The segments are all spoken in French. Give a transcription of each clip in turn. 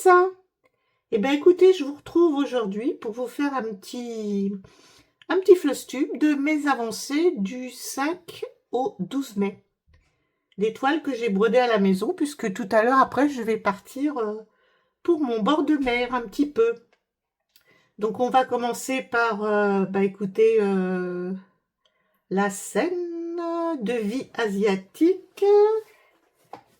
ça. Eh bien écoutez, je vous retrouve aujourd'hui pour vous faire un petit flostube de mes avancées du 5 au 12 mai. Les toiles que j'ai brodées à la maison, puisque tout à l'heure après je vais partir pour mon bord de mer un petit peu. Donc on va commencer par, écoutez, la scène de vie asiatique.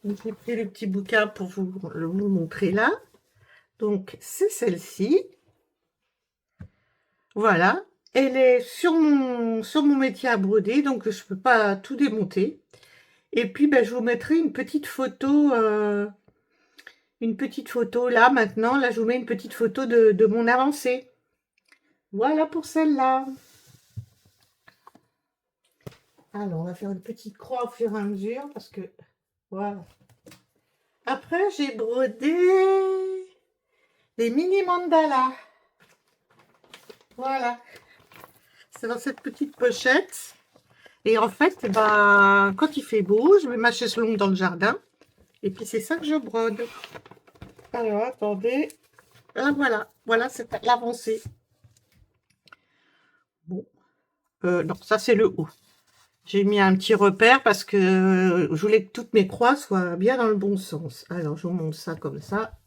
J'ai pris le petit bouquin pour vous montrer là. Donc c'est celle-ci. Voilà. Elle est sur mon métier à broder, donc je ne peux pas tout démonter. Et puis je vous mettrai une petite photo là maintenant. Là je vous mets une petite photo de mon avancée. Voilà pour celle-là. Alors on va faire une petite croix au fur et à mesure parce que voilà. Après j'ai brodé des mini mandalas. Voilà. C'est dans cette petite pochette. Et en fait, quand il fait beau, je mets ma chaise longue dans le jardin. Et puis c'est ça que je brode. Alors attendez. Là voilà. Voilà, c'est l'avancée. Bon. Non, ça c'est le haut. J'ai mis un petit repère parce que je voulais que toutes mes croix soient bien dans le bon sens. Alors je vous montre ça comme ça.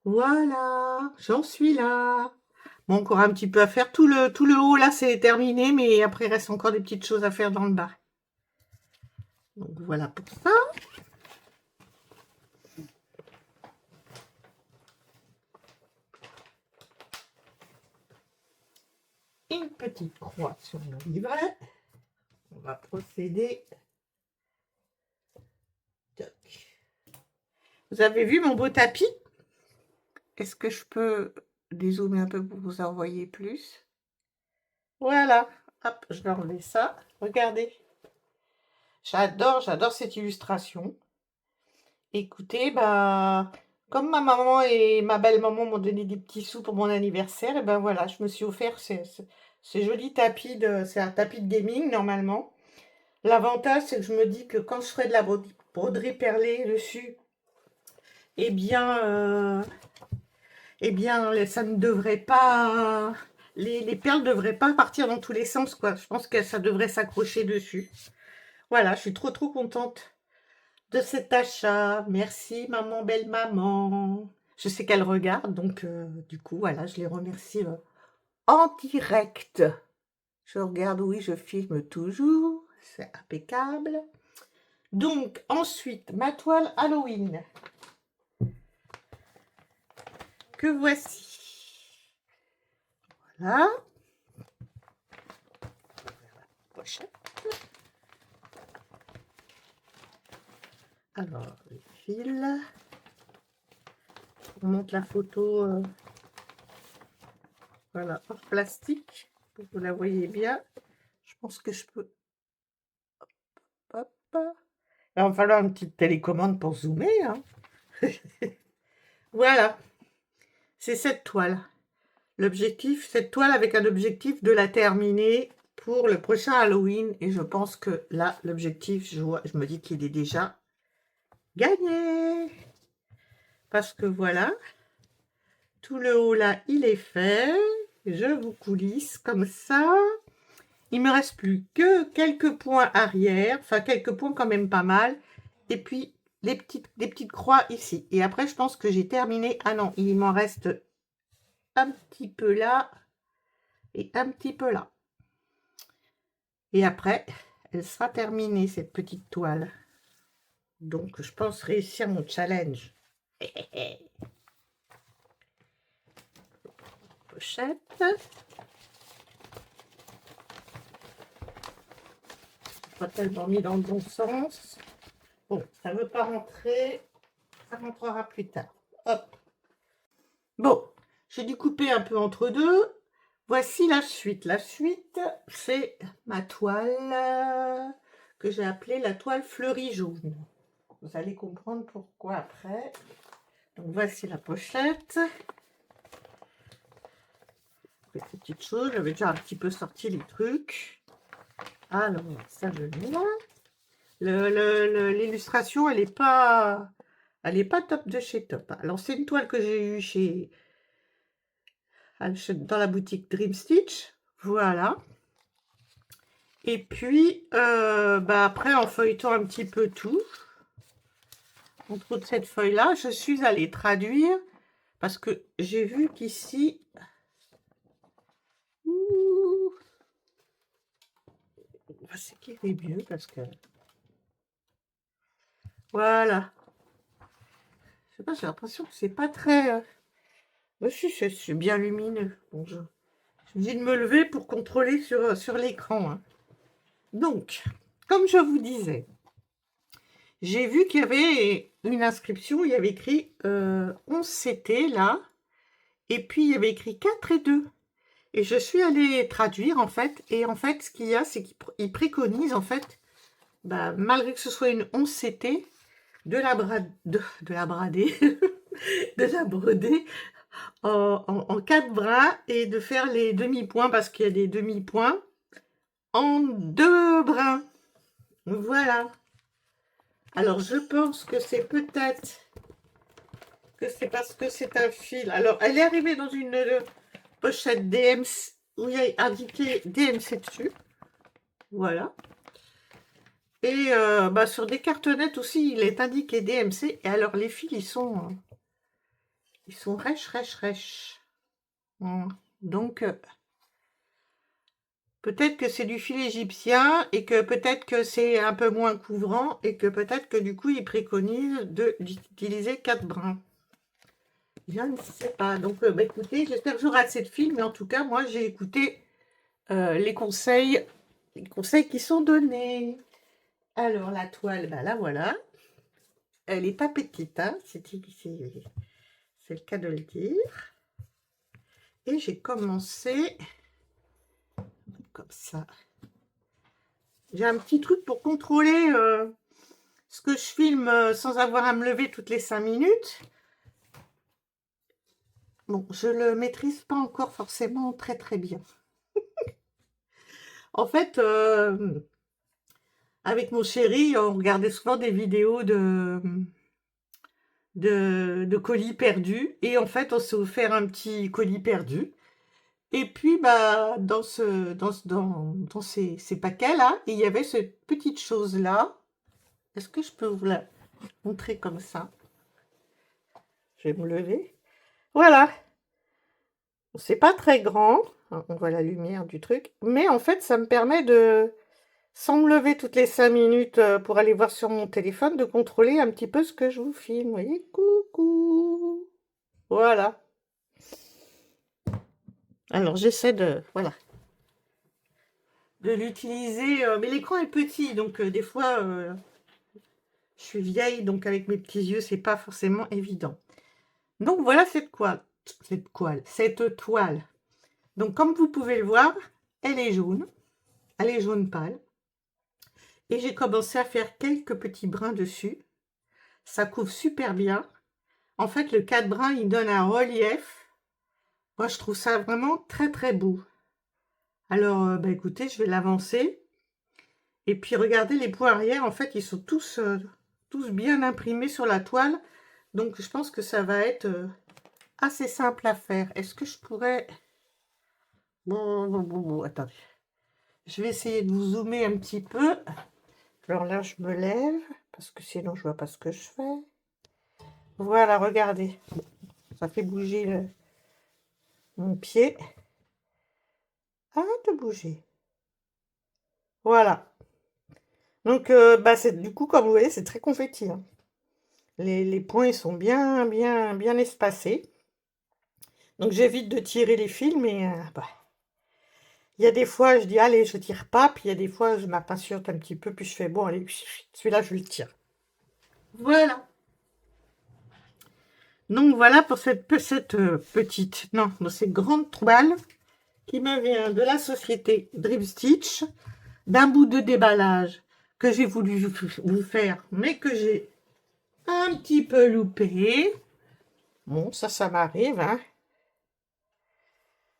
Voilà, j'en suis là. Bon, encore un petit peu à faire. Tout le haut là c'est terminé, mais après il reste encore des petites choses à faire dans le bas. Donc voilà pour ça. Une petite croix sur le livret. On va procéder. Toc. Vous avez vu mon beau tapis? Est-ce que je peux dézoomer un peu pour vous en voyez plus? Voilà. Hop, je vais enlever ça. Regardez. J'adore cette illustration. Écoutez, comme ma maman et ma belle-maman m'ont donné des petits sous pour mon anniversaire, et voilà, je me suis offert ces jolis tapis c'est un tapis de gaming normalement. L'avantage, c'est que je me dis que quand je ferai de la broderie perlée dessus, ça ne devrait pas, les perles ne devraient pas partir dans tous les sens, quoi. Je pense que ça devrait s'accrocher dessus. Voilà, je suis trop contente de cet achat. Merci maman, belle maman. Je sais qu'elle regarde, donc du coup, voilà, je les remercie en direct. Je regarde, oui, je filme toujours. C'est impeccable. Donc, ensuite, ma toile Halloween. Que voici. Voilà. Pochette. Alors, les fils. Je vous montre la photo. Voilà, hors plastique. Pour que vous la voyez bien. Je pense que je peux... Hop, hop. Il va me falloir une petite télécommande pour zoomer. Hein. Voilà. C'est cette toile. L'objectif, cette toile avec un objectif de la terminer pour le prochain Halloween. Et je pense que là, l'objectif, je me dis qu'il est déjà gagné. Parce que voilà, tout le haut là, il est fait. Je vous coulisse comme ça. Il me reste plus que quelques points arrière. Enfin, quelques points quand même pas mal. Et puis, des petites croix ici. Et après, je pense que j'ai terminé. Ah non, il m'en reste un petit peu là. Et un petit peu là. Et après, elle sera terminée, cette petite toile. Donc, je pense réussir mon challenge. Pochette. Pas tellement mis dans le bon sens. Bon, ça ne veut pas rentrer. Ça rentrera plus tard. Hop. Bon, j'ai dû couper un peu entre deux. Voici la suite. La suite, c'est ma toile que j'ai appelée la toile fleurie jaune. Vous allez comprendre pourquoi après. Donc voici la pochette. Petite chose, j'avais déjà un petit peu sorti les trucs. Alors, ça je mets là. L'illustration, elle n'est pas Elle n'est pas top de chez top. Alors, c'est une toile que j'ai eue dans la boutique Dream Stitch. Voilà. Et puis, après, en feuilletant un petit peu tout, entre autres cette feuille-là, je suis allée traduire parce que j'ai vu qu'ici... C'est qui est mieux parce que... Voilà. Je sais pas, j'ai l'impression que c'est pas très... je suis bien lumineux. Bon, je me dis de me lever pour contrôler sur l'écran. Hein. Donc, comme je vous disais, j'ai vu qu'il y avait une inscription, il y avait écrit 11CT là, et puis il y avait écrit 4 et 2. Et je suis allée traduire en fait, et en fait ce qu'il y a, c'est qu'il préconise en fait, malgré que ce soit une 11CT, de la brader, de la broder en 4 brins et de faire les demi-points parce qu'il y a des demi-points en 2 brins. Voilà. Alors, je pense que c'est peut-être que c'est parce que c'est un fil. Alors, elle est arrivée dans une pochette DMC où il y a indiqué DMC dessus. Voilà. Et sur des cartonnettes aussi, il est indiqué DMC. Et alors, les fils, ils sont rêches. Donc, peut-être que c'est du fil égyptien et que peut-être que c'est un peu moins couvrant et que peut-être que du coup, ils préconisent d'utiliser 4 brins. Je ne sais pas. Donc, écoutez, j'espère que j'aurai assez de fil, mais en tout cas, moi, j'ai écouté les conseils qui sont donnés. Alors, la toile, la voilà. Elle n'est pas petite, hein, c'est le cas de le dire. Et j'ai commencé comme ça. J'ai un petit truc pour contrôler ce que je filme sans avoir à me lever toutes les 5 minutes. Bon, je le maîtrise pas encore forcément très bien. En fait, avec mon chéri, on regardait souvent des vidéos de colis perdus. Et en fait, on s'est offert un petit colis perdu. Et puis, dans ces paquets-là, il y avait cette petite chose-là. Est-ce que je peux vous la montrer comme ça? Je vais me lever. Voilà. C'est pas très grand. On voit la lumière du truc. Mais en fait, ça me permet de, sans me lever toutes les 5 minutes pour aller voir sur mon téléphone, de contrôler un petit peu ce que je vous filme. Vous voyez? Coucou. Voilà. Alors, j'essaie de... Voilà. De l'utiliser. Mais l'écran est petit, donc des fois... je suis vieille, donc avec mes petits yeux, c'est pas forcément évident. Donc voilà cette toile. Donc comme vous pouvez le voir, elle est jaune pâle. Et j'ai commencé à faire quelques petits brins dessus. Ça couvre super bien. En fait, le 4 brins, il donne un relief. Moi, je trouve ça vraiment très beau. Alors, écoutez, je vais l'avancer. Et puis, regardez les points arrière. En fait, ils sont tous bien imprimés sur la toile. Donc, je pense que ça va être assez simple à faire. Est-ce que je pourrais... Bon, attendez. Je vais essayer de vous zoomer un petit peu. Alors là, je me lève, parce que sinon, je vois pas ce que je fais. Voilà, regardez. Ça fait bouger mon pied. Arrête de bouger. Voilà. Donc, du coup, comme vous voyez, c'est très confetti. Hein. Les points, ils sont bien espacés. Donc, j'évite de tirer les fils, mais... il y a des fois, je dis, allez, je tire pas. Puis il y a des fois, je m'impatiente un petit peu. Puis je fais, bon, allez, celui-là, je le tire. Voilà. Donc, voilà pour cette petite, non, cette grande toile qui me vient de la société Dream Stitch, d'un bout de déballage que j'ai voulu vous faire, mais que j'ai un petit peu loupé. Bon, ça m'arrive, hein.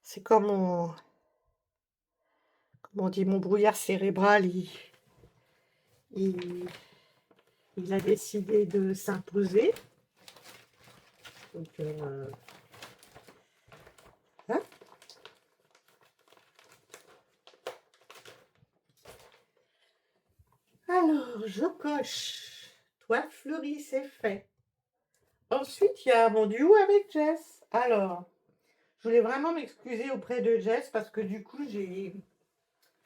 C'est comme on dit, mon brouillard cérébral, il a décidé de s'imposer. Donc, hein. Alors, je coche. Toile fleurie, c'est fait. Ensuite, il y a mon duo avec Jess. Alors, je voulais vraiment m'excuser auprès de Jess parce que du coup, j'ai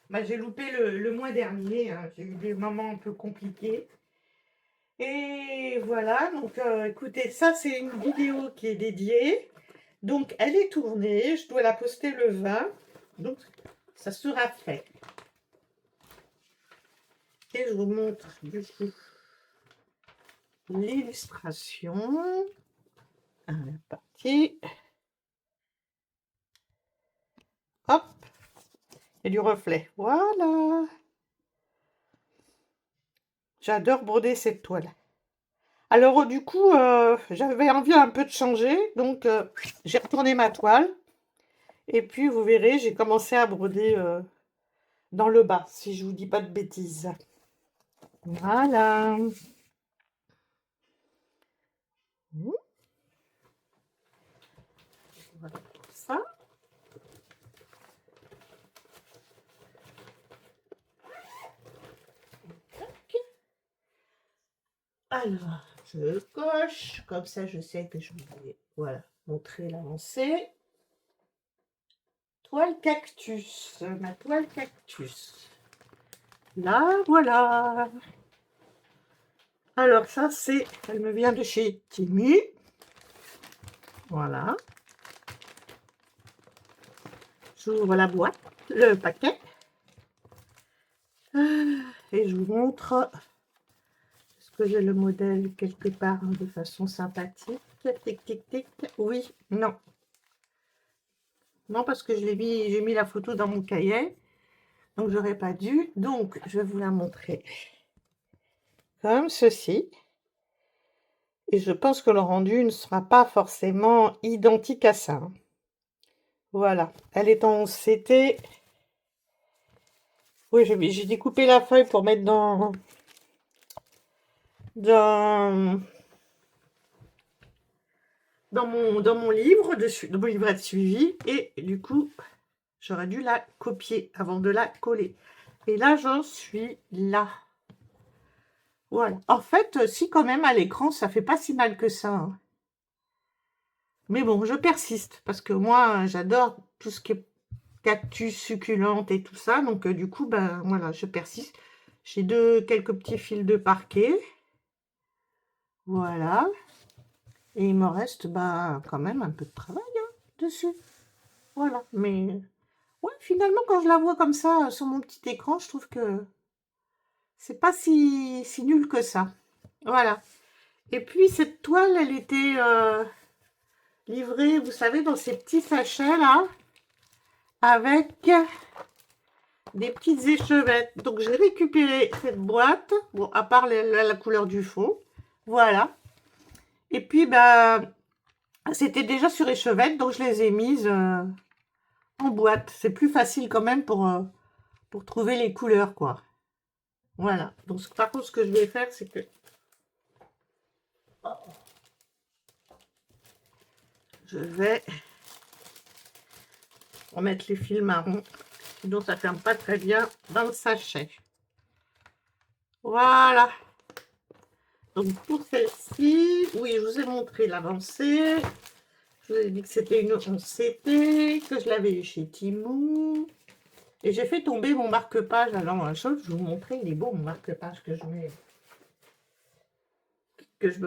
loupé le mois dernier, hein. J'ai eu des moments un peu compliqués. Et voilà, donc écoutez, ça c'est une vidéo qui est dédiée. Donc elle est tournée, je dois la poster le 20. Donc ça sera fait. Et je vous montre du coup l'illustration. Ah, la partie. Hop. Et du reflet. Voilà. J'adore broder cette toile. Alors du coup, j'avais envie un peu de changer. Donc j'ai retourné ma toile. Et puis vous verrez, j'ai commencé à broder dans le bas, si je vous dis pas de bêtises. Voilà. Voilà pour ça. Alors, je coche, comme ça je sais que je vais, voilà, montrer l'avancée. Toile cactus, ma toile cactus. Là, voilà. Alors ça c'est, elle me vient de chez Temu. Voilà. J'ouvre la boîte, le paquet. Et je vous montre, est-ce que j'ai le modèle quelque part de façon sympathique? Tic, tic, tic. Oui, non. Non, parce que j'ai mis la photo dans mon cahier. Donc, j'aurais pas dû. Donc, je vais vous la montrer comme ceci. Et je pense que le rendu ne sera pas forcément identique à ça. Voilà. Elle est en CT. Oui, j'ai découpé la feuille pour mettre dans mon livre, dans mon livret de suivi. Et du coup, j'aurais dû la copier avant de la coller. Et là, j'en suis là. Voilà. En fait, si quand même à l'écran, ça fait pas si mal que ça, hein. Mais bon, je persiste parce que moi, j'adore tout ce qui est cactus, succulente et tout ça. Donc, du coup, ben voilà, je persiste. J'ai quelques petits fils de parquet. Voilà. Et il me reste quand même un peu de travail, hein, dessus. Voilà. Mais ouais, finalement, quand je la vois comme ça sur mon petit écran, je trouve que c'est pas si nul que ça. Voilà. Et puis, cette toile, elle était livrée, vous savez, dans ces petits sachets là, avec des petites échevettes. Donc, j'ai récupéré cette boîte, bon, à part la couleur du fond. Voilà. Et puis, c'était déjà sur échevette, donc je les ai mises en boîte. C'est plus facile quand même pour trouver les couleurs, quoi. Voilà. Donc, par contre, ce que je vais faire, c'est que... je vais remettre les fils marrons. Sinon, ça ne ferme pas très bien dans le sachet. Voilà. Donc, pour celle-ci, oui, je vous ai montré l'avancée. Je vous ai dit que c'était une 11CT, que je l'avais eu chez Temu. Et j'ai fait tomber mon marque-page. Alors, je vais vous montrer, il est beau mon marque-page que je me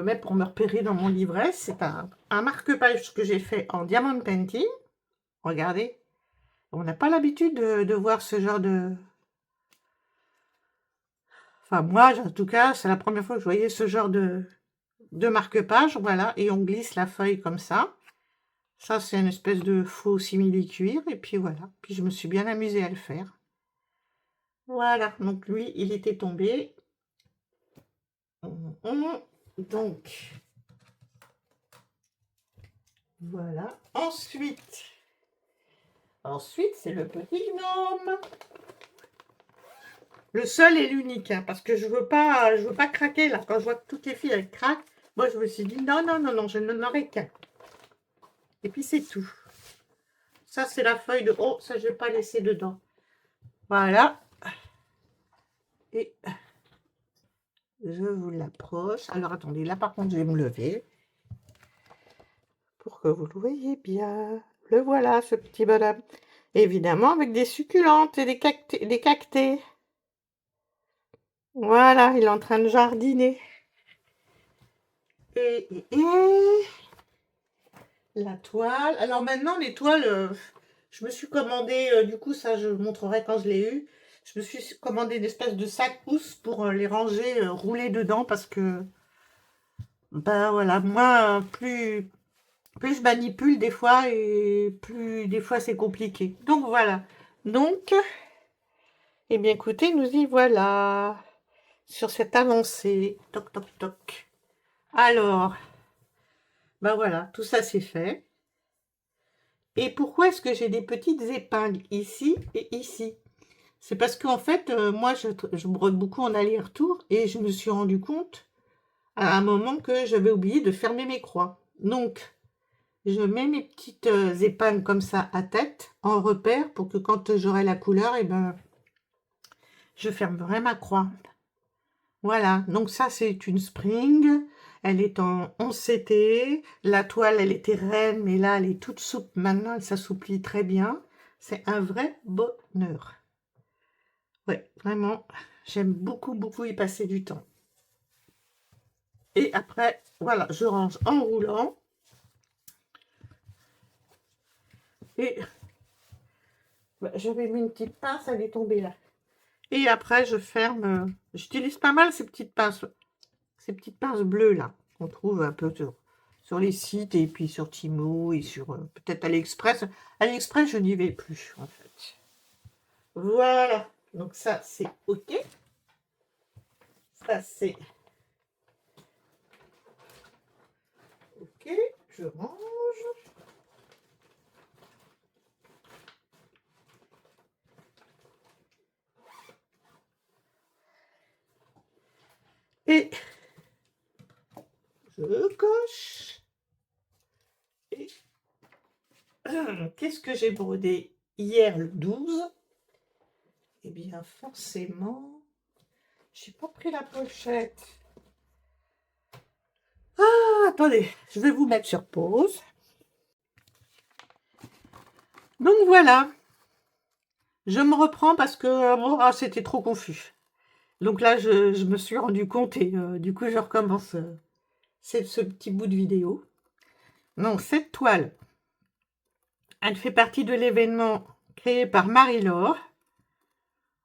mets pour me repérer dans mon livret. C'est un marque-page que j'ai fait en diamond painting. Regardez. On n'a pas l'habitude de voir ce genre de... Enfin, moi, en tout cas, c'est la première fois que je voyais ce genre de marque-page. Voilà, et on glisse la feuille comme ça. Ça, c'est une espèce de faux simili-cuir. Et puis voilà. Puis je me suis bien amusée à le faire. Voilà, donc lui, il était tombé. Donc, voilà. Ensuite, c'est le petit gnome. Le seul et l'unique, hein, parce que je veux pas craquer là. Quand je vois que toutes les filles elles craquent, moi je me suis dit non, non, non, non, je n'en aurai qu'un. Et puis c'est tout. Ça, c'est la feuille de... Oh, ça, je vais pas laisser dedans. Voilà. Et je vous l'approche. Alors, attendez, là, par contre, je vais me lever pour que vous le voyez bien. Le voilà, ce petit bonhomme. Évidemment, avec des succulentes et des cactés. Voilà, il est en train de jardiner. Et la toile. Alors maintenant, les toiles, je me suis commandé, du coup, ça, je vous montrerai quand je l'ai eu. Je me suis commandé une espèce de sac housse pour les ranger, rouler dedans parce que, ben voilà, moi, plus je manipule des fois et plus des fois c'est compliqué. Donc voilà. Donc, eh bien écoutez, nous y voilà sur cette avancée. Toc, toc, toc. Alors, ben voilà, tout ça c'est fait. Et pourquoi est-ce que j'ai des petites épingles ici et ici? C'est parce qu'en fait, moi, je brode beaucoup en aller-retour et je me suis rendu compte à un moment que j'avais oublié de fermer mes croix. Donc, je mets mes petites épingles comme ça à tête, en repère, pour que quand j'aurai la couleur, eh ben, je fermerai ma croix. Voilà, donc ça, c'est une spring. Elle est en 11 CT. La toile, elle était raide, mais là, elle est toute souple. Maintenant, elle s'assouplit très bien. C'est un vrai bonheur. Ouais, vraiment, j'aime beaucoup, beaucoup y passer du temps. Et après, voilà, je range en roulant. Et j'avais mis une petite pince, elle est tombée là. Et après, je ferme. J'utilise pas mal ces petites pinces bleues là, qu'on trouve un peu sur les sites et puis sur Timo et sur peut-être AliExpress. AliExpress, je n'y vais plus en fait. Voilà, donc ça c'est OK. Ça c'est OK. Je range. Et je coche. Et qu'est-ce que j'ai brodé hier le 12? Eh bien, forcément, j'ai pas pris la pochette. Ah, attendez, je vais vous mettre sur pause. Donc voilà, je me reprends parce que bon, c'était trop confus. Donc là, je me suis rendu compte et du coup, je recommence ce petit bout de vidéo. Donc, cette toile, elle fait partie de l'événement créé par Marie-Laure.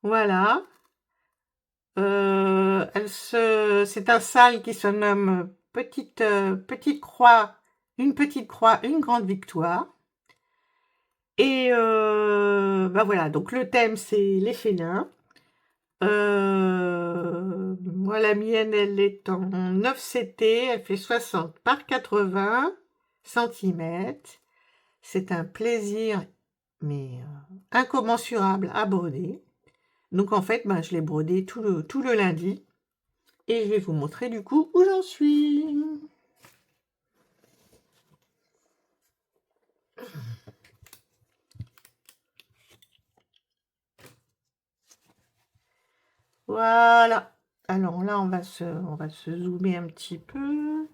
Voilà. C'est un salle qui se nomme petite croix, une grande victoire. Et bah voilà, donc le thème c'est les félins. Moi la mienne elle est en 9 CT, elle fait 60 par 80 cm. C'est un plaisir mais incommensurable à broder. Donc en fait, bah, je l'ai brodé tout le lundi. Et je vais vous montrer du coup où j'en suis. Voilà. Alors là, on va se zoomer un petit peu.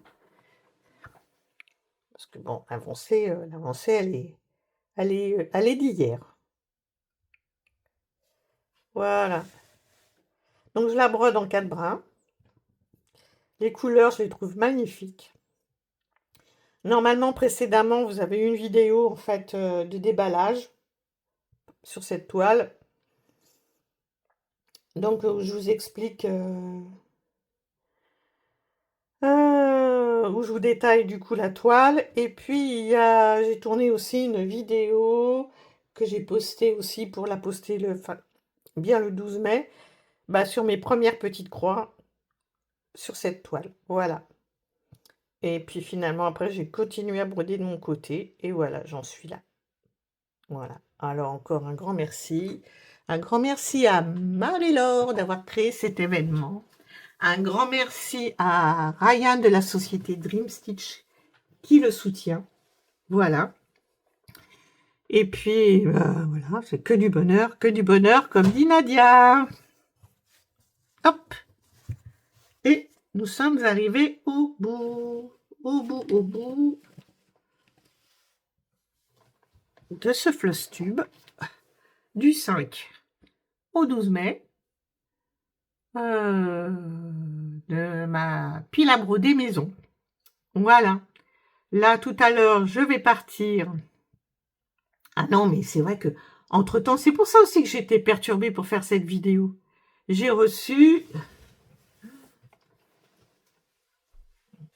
Parce que bon, l'avancée, elle est d'hier. Voilà. Donc je la brode en 4 brins. Les couleurs, je les trouve magnifiques. Normalement, précédemment, vous avez eu une vidéo en fait de déballage sur cette toile. Donc je vous explique où je vous détaille du coup la toile. Et puis j'ai tourné aussi une vidéo que j'ai postée aussi pour la poster bien le 12 mai, bah, sur mes premières petites croix sur cette toile. Voilà. Et puis finalement après j'ai continué à broder de mon côté et voilà, j'en suis là. Voilà. Alors encore un grand merci. Un grand merci à Marie-Laure d'avoir créé cet événement. Un grand merci à Ryan de la société Dream Stitch qui le soutient. Voilà. Et puis, voilà, c'est que du bonheur, comme dit Nadia. Hop. Et nous sommes arrivés au bout, au bout de ce floss tube du 5 au 12 mai de ma pile à broder maison. Voilà. Là, tout à l'heure, je vais partir. Ah non, mais c'est vrai que entre-temps, c'est pour ça aussi que j'étais perturbée pour faire cette vidéo. J'ai reçu...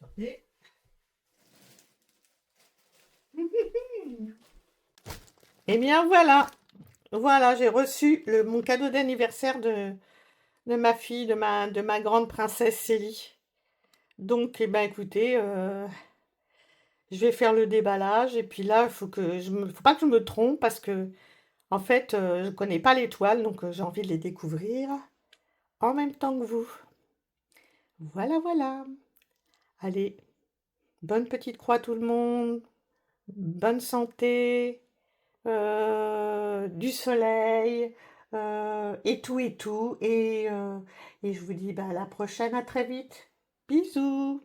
Attendez. Eh bien, voilà. Voilà, j'ai reçu mon cadeau d'anniversaire de ma fille, de ma grande princesse Célie. Donc, eh ben, écoutez, je vais faire le déballage. Et puis là, il faut pas que je me trompe parce que, en fait, je ne connais pas les toiles, donc j'ai envie de les découvrir en même temps que vous. Voilà, voilà. Allez, bonne petite croix tout le monde. Bonne santé, du soleil, et tout et tout. Et je vous dis bah, à la prochaine, à très vite. Bisous.